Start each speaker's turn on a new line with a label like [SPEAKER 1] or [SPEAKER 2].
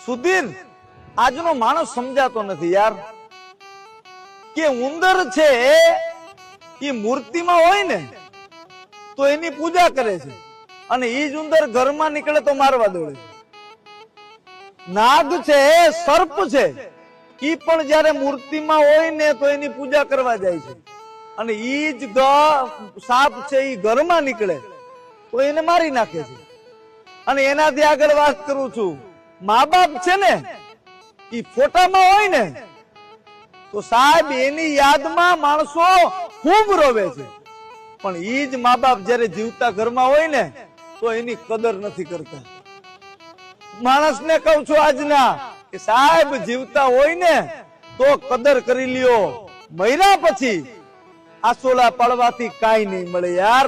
[SPEAKER 1] સુધીર, આજનો માણસ સમજાતો નથી યાર કે ઉંદર છે એ મૂર્તિમાં હોય ને તો એની પૂજા કરે છે અને ઈ જ ઉંદર ઘરમાં નીકળે તો મારવા દોડે. નાગ છે, સર્પ છે, ઈ પણ જયારે મૂર્તિમાં હોય ને તો એની પૂજા કરવા જાય છે અને ઈ જ સાપ છે ઈ ઘરમાં નીકળે તો એને મારી નાખે છે. અને એનાથી આગળ વાત કરું છું, મા બાપ છે ને ઈ ફોટામાં હોય ને તો સાહેબ એની યાદમાં માણસો ખૂબ રોવે છે, પણ ઈ જ મા બાપ જયારે જીવતા ઘરમાં હોય ને તો એની કદર નથી કરતા. માણસને કહું છું આજના કે સાહેબ જીવતા હોય ને તો કદર કરી લ્યો, મર્યા પછી આસોલા પાડવાથી કાઈ નહીં મળે યાર.